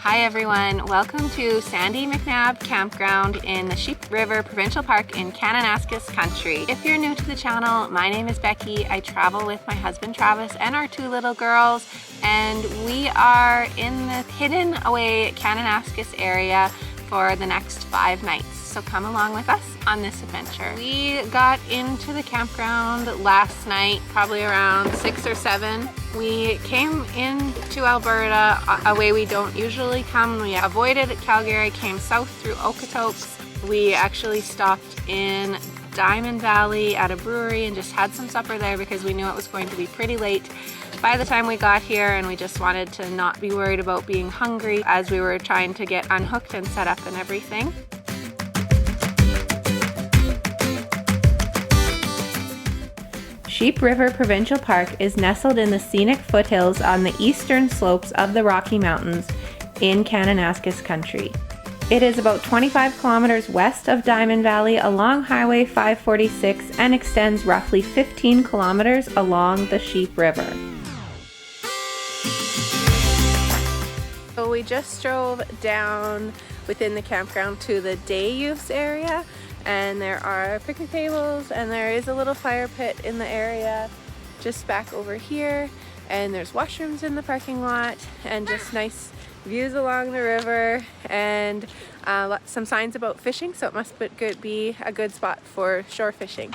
Hi everyone, welcome to Sandy McNabb Campground in the Sheep River Provincial Park in Kananaskis Country. If you're new to the channel, my name is Becky. I travel with my husband Travis and our two little girls, and we are in the hidden away Kananaskis area for the next 5 nights. So come along with us on this adventure. We got into the campground last night, probably around 6 or 7. We came into Alberta a way we don't usually come. We avoided Calgary, came south through Okotoks. We actually stopped in Diamond Valley at a brewery and just had some supper there because we knew it was going to be pretty late by the time we got here, and we just wanted to not be worried about being hungry as we were trying to get unhooked and set up and everything. Sheep River Provincial Park is nestled in the scenic foothills on the eastern slopes of the Rocky Mountains in Kananaskis Country. It is about 25 kilometers west of Diamond Valley along Highway 546 and extends roughly 15 kilometers along the Sheep River. So we just drove down within the campground to the day use area, and there are picnic tables and there is a little fire pit in the area just back over here, and there's washrooms in the parking lot and just nice views along the river, and some signs about fishing, so it must be a good spot for shore fishing.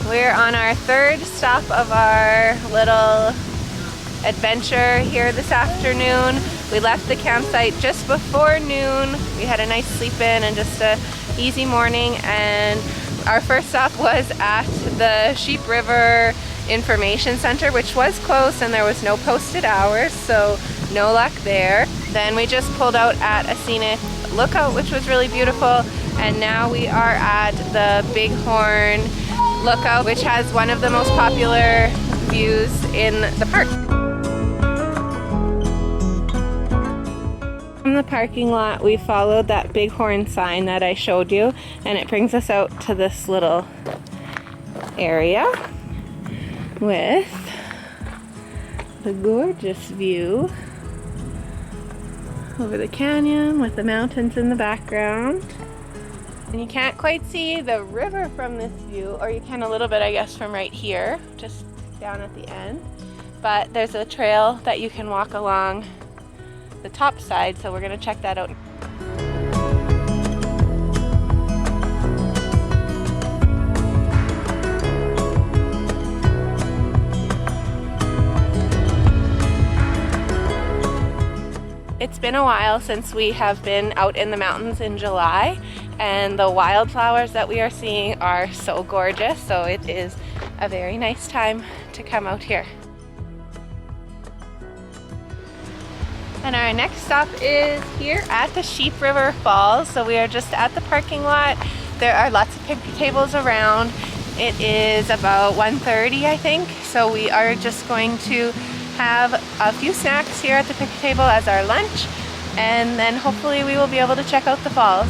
We're on our third stop of our little adventure here this afternoon. We left the campsite just before noon. We had a nice sleep in and just a easy morning, and our first stop was at the Sheep River Information Center, which was closed and there was no posted hours, so no luck there. Then we just pulled out at a scenic lookout, which was really beautiful, and now we are at the Bighorn Lookout, which has one of the most popular views in the park. From the parking lot, we followed that Bighorn sign that I showed you, and it brings us out to this little area with the gorgeous view over the canyon with the mountains in the background. And you can't quite see the river from this view, or you can a little bit, I guess, from right here, just down at the end. But there's a trail that you can walk along the top side, so we're going to check that out. It's been a while since we have been out in the mountains in July, and the wildflowers that we are seeing are so gorgeous, so it is a very nice time to come out here. And our next stop is here at the Sheep River Falls. So we are just at the parking lot. There are lots of picnic tables around. It is about 1:30, I think, so we are just going to have a few snacks here at the picnic table as our lunch, and then hopefully we will be able to check out the falls.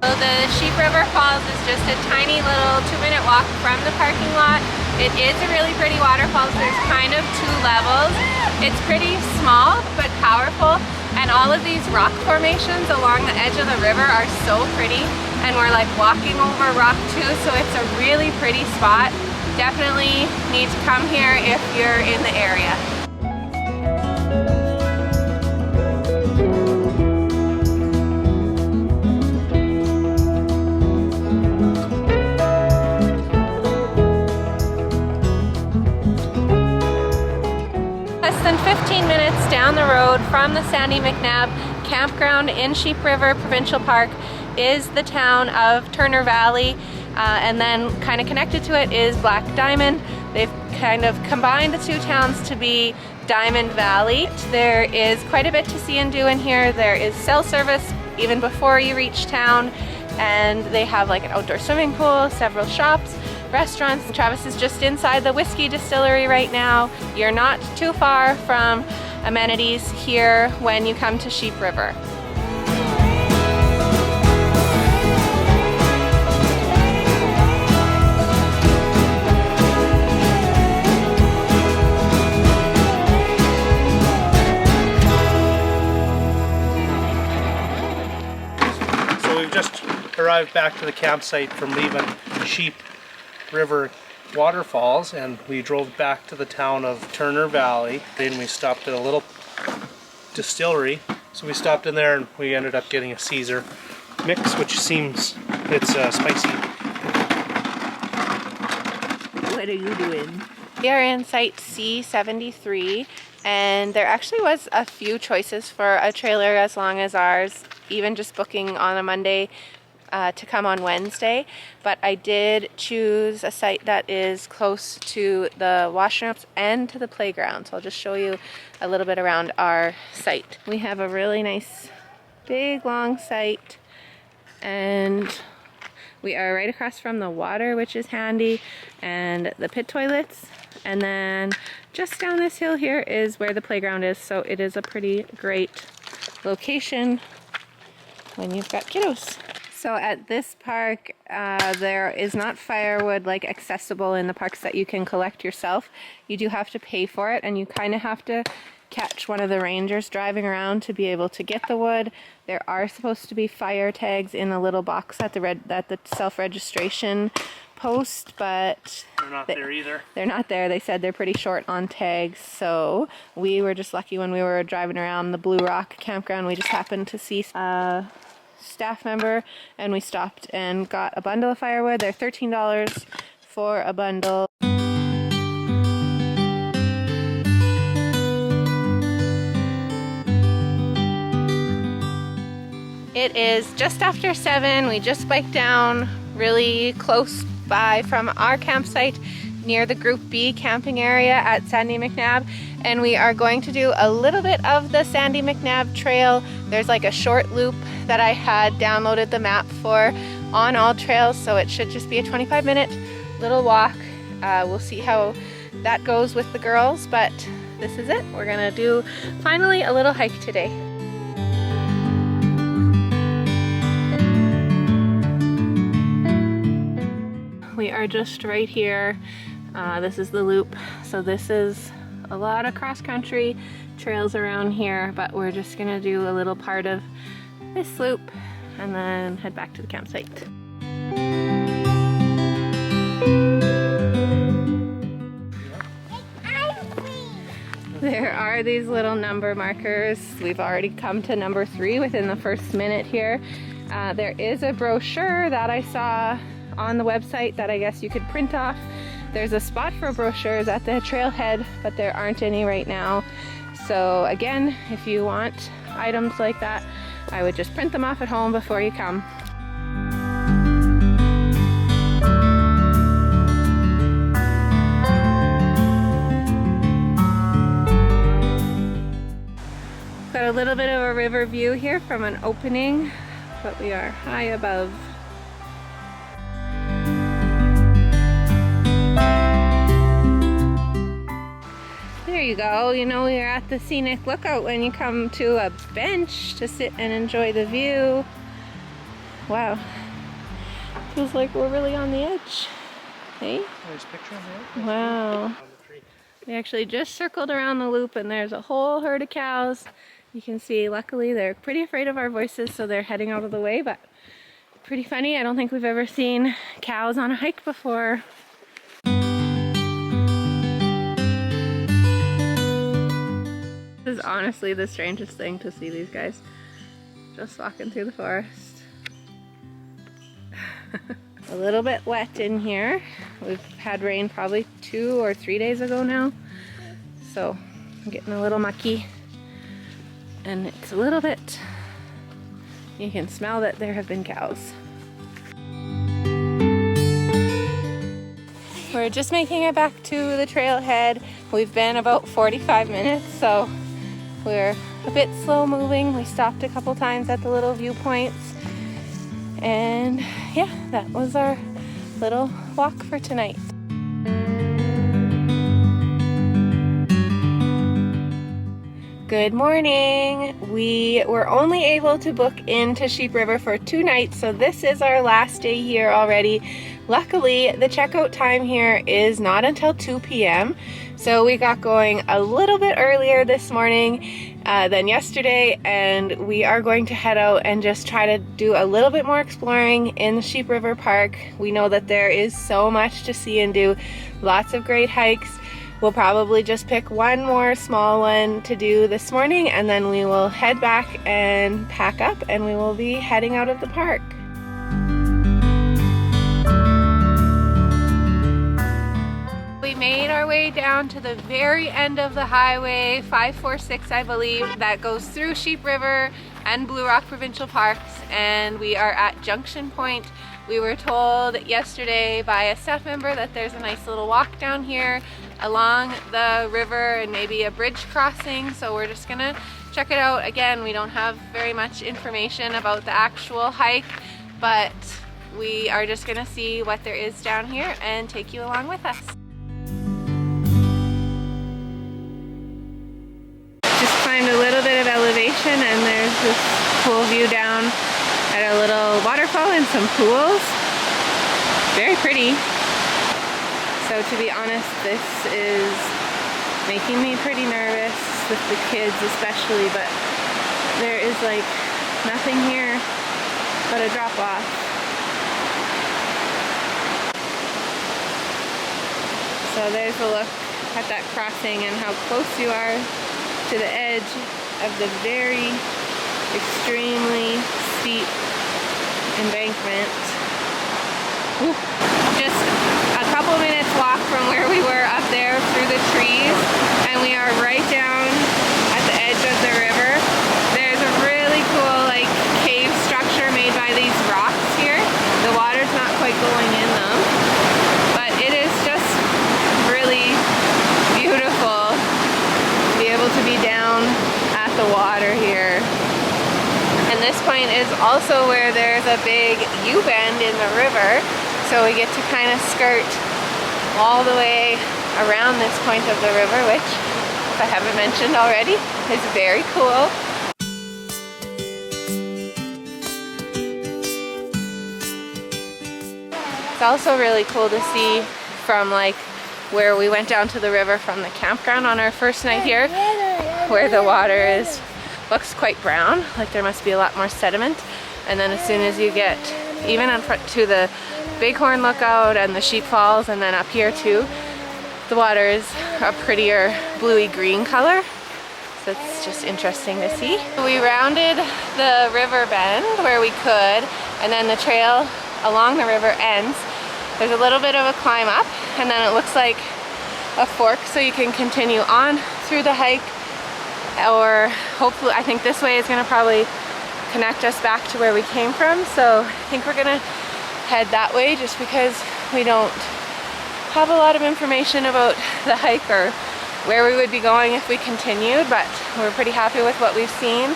So the Sheep River Falls is just a tiny little 2-minute walk from the parking lot. It is a really pretty waterfall. So there's kind of 2 levels. It's pretty small but powerful, and all of these rock formations along the edge of the river are so pretty, and we're like walking over rock too, so it's a really pretty spot. Definitely need to come here if you're in the area. Less than 15 minutes down the road from the Sandy McNabb Campground in Sheep River Provincial Park is the town of Turner Valley, and then kind of connected to it is Black Diamond. They've kind of combined the 2 towns to be Diamond Valley. There is quite a bit to see and do in here. There is cell service even before you reach town, and they have like an outdoor swimming pool, several shops, restaurants. Travis is just inside the whiskey distillery right now. You're not too far from amenities here when you come to Sheep River. So we've just arrived back to the campsite from leaving Sheep River Waterfalls, and we drove back to the town of Turner Valley. Then we stopped at a little distillery, so we stopped in there and we ended up getting a Caesar mix, which seems it's spicy. What are you doing? We are in site C73, and there actually was a few choices for a trailer as long as ours, even just booking on a Monday to come on Wednesday, but I did choose a site that is close to the washrooms and to the playground. So I'll just show you a little bit around our site. We have a really nice big long site, and we are right across from the water, which is handy, and the pit toilets, and then just down this hill here is where the playground is, so it is a pretty great location when you've got kiddos. So at this park, there is not firewood like accessible in the parks that you can collect yourself. You do have to pay for it, and you kind of have to catch one of the rangers driving around to be able to get the wood. There are supposed to be fire tags in a little box at the self-registration post, but they're not there either. They're not there. They said they're pretty short on tags, so we were just lucky when we were driving around the Blue Rock campground. We just happened to see staff member, and we stopped and got a bundle of firewood. They're $13 for a bundle. It is just after 7. We just biked down really close by from our campsite near the Group B camping area at Sandy McNabb, and we are going to do a little bit of the Sandy McNabb Trail. There's like a short loop that I had downloaded the map for on All Trails, so it should just be a 25-minute little walk. We'll see how that goes with the girls, but this is it. We're gonna do finally a little hike today. We are just right here. This is the loop, so this is a lot of cross-country trails around here, but we're just gonna do a little part of this loop and then head back to the campsite. There are these little number markers. We've already come to number 3 within the first minute here. There is a brochure that I saw on the website that I guess you could print off. There's a spot for brochures at the trailhead, but there aren't any right now. So again, if you want items like that, I would just print them off at home before you come. Got a little bit of a river view here from an opening, but we are high above. There you go. You know, you're at the scenic lookout when you come to a bench to sit and enjoy the view. Wow. Feels like we're really on the edge. Hey? There's a picture of it. Wow. On the tree. We actually just circled around the loop and there's a whole herd of cows. You can see, luckily they're pretty afraid of our voices, so they're heading out of the way, but pretty funny. I don't think we've ever seen cows on a hike before. This is honestly the strangest thing to see these guys just walking through the forest. A little bit wet in here. We've had rain probably 2 or 3 days ago now, so I'm getting a little mucky, and it's a little bit, you can smell that there have been cows. We're just making it back to the trailhead. We've been about 45 minutes, so we're a bit slow moving. We stopped a couple times at the little viewpoints. And yeah, that was our little walk for tonight. Good morning. We were only able to book into Sheep River for 2 nights, so this is our last day here already. Luckily, the checkout time here is not until 2 p.m. So we got going a little bit earlier this morning than yesterday, and we are going to head out and just try to do a little bit more exploring in the Sheep River Park. We know that there is so much to see and do, lots of great hikes. We'll probably just pick one more small one to do this morning, and then we will head back and pack up, and we will be heading out of the park. We made our way down to the very end of the highway, 546 I believe, that goes through Sheep River and Blue Rock Provincial Parks, and we are at Junction Point. We were told yesterday by a staff member that there's a nice little walk down here along the river and maybe a bridge crossing, so we're just gonna check it out. Again, we don't have very much information about the actual hike, but we are just gonna see what there is down here and take you along with us. Just climbed a little bit of elevation and there's this cool view down at a little waterfall and some pools. Very pretty. So to be honest, this is making me pretty nervous with the kids especially, but there is like nothing here but a drop off. So there's a look at that crossing and how close you are to the edge of the very extremely steep embankment. Ooh. Just a couple minutes walk from where we were up there through the trees, and we are right down at the edge of the river. There's a really cool like cave structure made by these rocks here. The water's not quite going in them, but it is just really beautiful to be able to be down at the water here. And this point is also where there's a big U-bend in the river, so we get to kind of skirt all the way around this point of the river, which, if I haven't mentioned already, is very cool. It's also really cool to see from like where we went down to the river from the campground on our first night here, where the water looks quite brown, like there must be a lot more sediment. And then as soon as you get even in front to the Bighorn Lookout and the Sheep Falls, and then up here too, the water is a prettier bluey green color. So it's just interesting to see. We rounded the river bend where we could, and then the trail along the river ends. There's a little bit of a climb up, and then it looks like a fork, so you can continue on through the hike, or hopefully, I think this way is gonna probably connect us back to where we came from. So I think we're gonna head that way just because we don't have a lot of information about the hike or where we would be going if we continued, but we're pretty happy with what we've seen.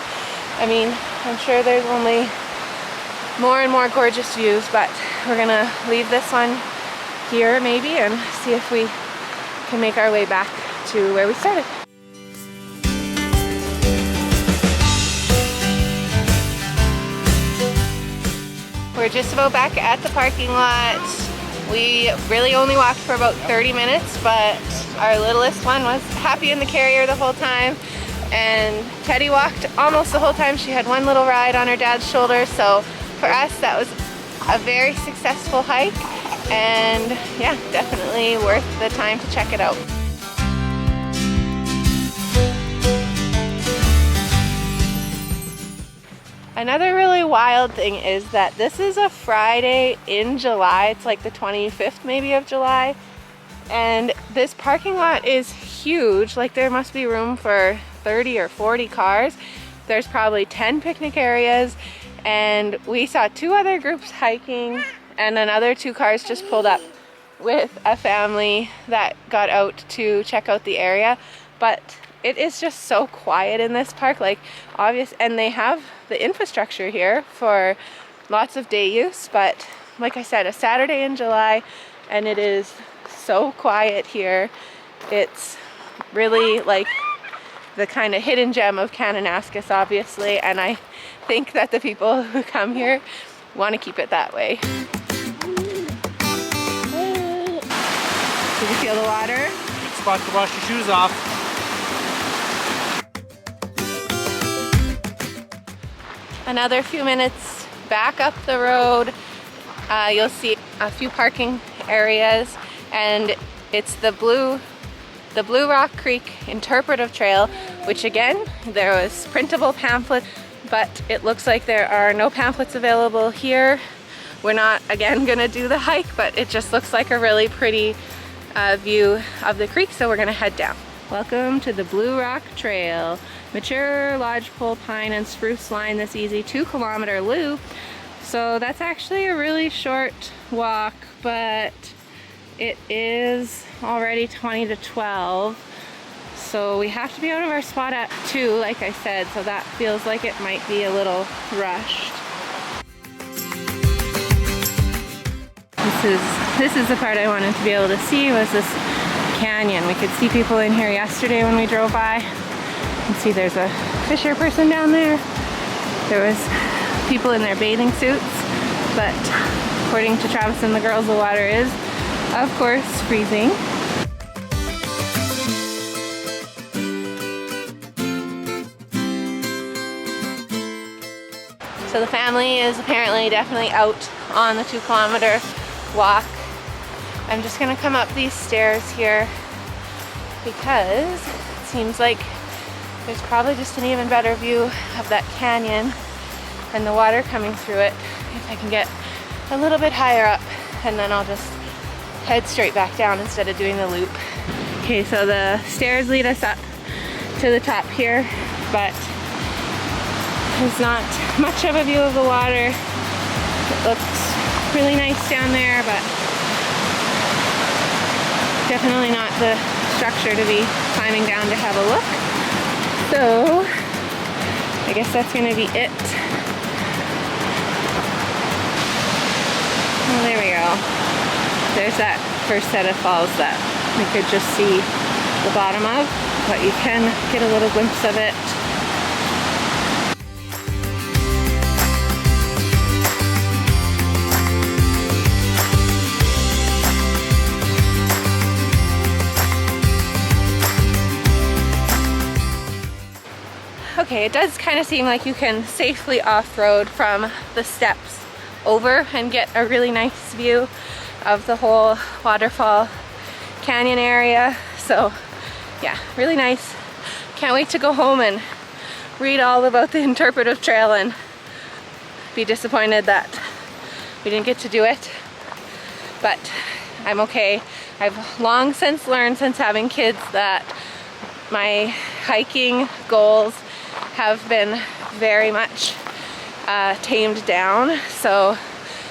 I mean, I'm sure there's only more and more gorgeous views, but we're gonna leave this one here maybe and see if we can make our way back to where we started. We're just about back at the parking lot. We really only walked for about 30 minutes, but our littlest one was happy in the carrier the whole time. And Teddy walked almost the whole time. She had one little ride on her dad's shoulder. So for us, that was a very successful hike. And yeah, definitely worth the time to check it out. Another really wild thing is that this is a Friday in July. It's like the 25th maybe of July. And this parking lot is huge. Like there must be room for 30 or 40 cars. There's probably 10 picnic areas. And we saw two other groups hiking and another 2 cars just pulled up with a family that got out to check out the area. But it is just so quiet in this park, like obvious, and they have the infrastructure here for lots of day use, but like I said, a Saturday in July, and it is so quiet here. It's really like the kind of hidden gem of Kananaskis, obviously, and I think that the people who come here want to keep it that way. Did you feel the water? Good spot to wash your shoes off. Another few minutes back up the road, you'll see a few parking areas, and it's the Blue Rock Creek Interpretive Trail, which again, there was printable pamphlets, but it looks like there are no pamphlets available here. We're not, again, gonna do the hike, but it just looks like a really pretty view of the creek, so we're gonna head down. Welcome to the Blue Rock Trail. Mature lodgepole pine and spruce line this easy 2-kilometer loop. So that's actually a really short walk, but it is already 20 to 12. So we have to be out of our spot at 2, like I said, so that feels like it might be a little rushed. This is the part I wanted to be able to see, was this canyon. We could see people in here yesterday when we drove by. You can see there's a fisher person down there. There was people in their bathing suits, but according to Travis and the girls, the water is, of course, freezing. So the family is apparently definitely out on the 2-kilometer walk. I'm just gonna come up these stairs here because it seems like there's probably just an even better view of that canyon and the water coming through it if I can get a little bit higher up, and then I'll just head straight back down instead of doing the loop. Okay, so the stairs lead us up to the top here, but there's not much of a view of the water. It looks really nice down there, but definitely not the structure to be climbing down to have a look. So I guess that's gonna be it. Well, there we go. There's that first set of falls that we could just see the bottom of, but you can get a little glimpse of it. Okay, it does kind of seem like you can safely off-road from the steps over and get a really nice view of the whole waterfall canyon area. So yeah, really nice. Can't wait to go home and read all about the interpretive trail and be disappointed that we didn't get to do it. But I'm okay. I've long since learned, since having kids, that my hiking goals have been very much tamed down. So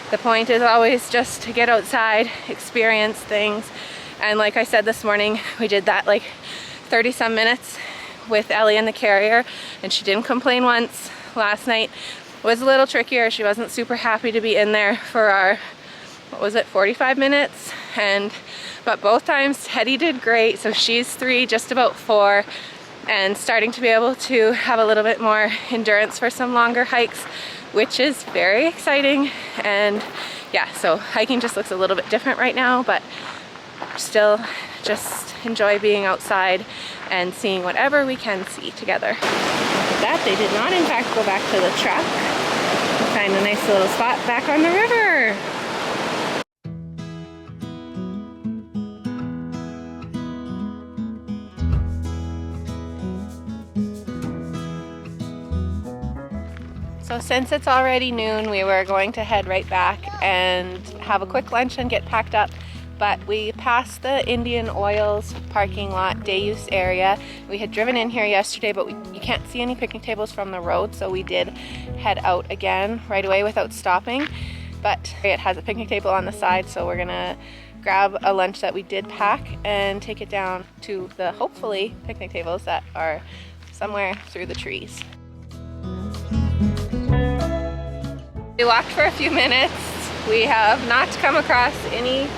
the point is always just to get outside, experience things. And like I said this morning, we did that like 30 some minutes with Ellie in the carrier, and she didn't complain once. Last night was a little trickier. She wasn't super happy to be in there for our, what was it, 45 minutes? But both times Teddy did great. So she's 3, just about 4. And starting to be able to have a little bit more endurance for some longer hikes, which is very exciting. And yeah, so hiking just looks a little bit different right now, but still just enjoy being outside and seeing whatever we can see together. With that, they did not in fact go back to the truck. Find a nice little spot back on the river. So since it's already noon, we were going to head right back and have a quick lunch and get packed up. But we passed the Indian Oils parking lot day use area. We had driven in here yesterday, but you can't see any picnic tables from the road, so we did head out again right away without stopping. But it has a picnic table on the side, so we're gonna grab a lunch that we did pack and take it down to the hopefully picnic tables that are somewhere through the trees. We walked for a few minutes. We have not come across any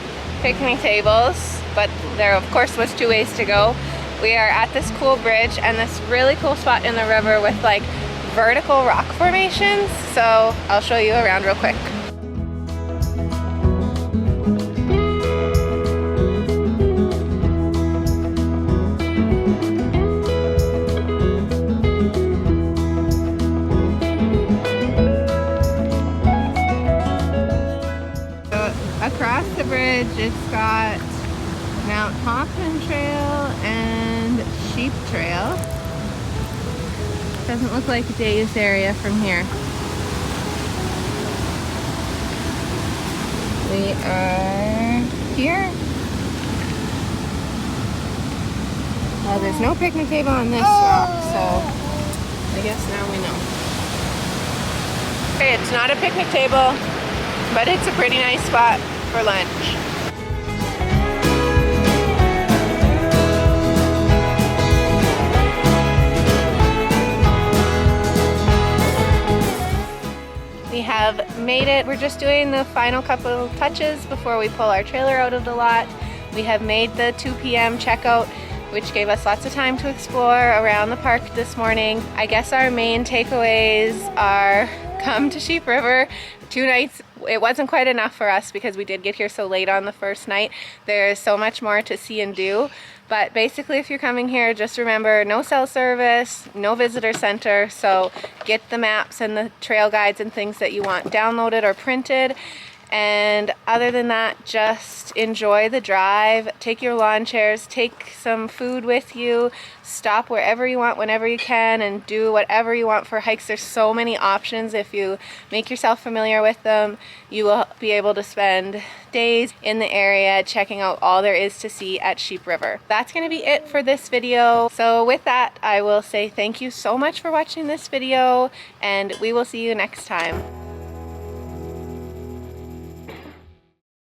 picnic tables, but there of course was 2 ways to go. We are at this cool bridge and this really cool spot in the river with like vertical rock formations. So I'll show you around real quick. Across the bridge, it's got Mount Hoffman Trail and Sheep Trail. Doesn't look like a day use area from here. We are here. Well, there's no picnic table on this rock, so I guess now we know. Okay, it's not a picnic table, but it's a pretty nice spot for lunch. We have made it. We're just doing the final couple touches before we pull our trailer out of the lot. We have made the 2 p.m. checkout, which gave us lots of time to explore around the park this morning. I guess our main takeaways are come to Sheep River. 2 nights, it wasn't quite enough for us because we did get here so late on the first night. There's so much more to see and do. But basically, if you're coming here, just remember no cell service, no visitor center. So get the maps and the trail guides and things that you want downloaded or printed. And other than that, just enjoy the drive. Take your lawn chairs, take some food with you, stop wherever you want, whenever you can, and do whatever you want for hikes. There's so many options. If you make yourself familiar with them, you will be able to spend days in the area checking out all there is to see at Sheep River. That's going to be it for this video. So with that, I will say thank you so much for watching this video, and we will see you next time.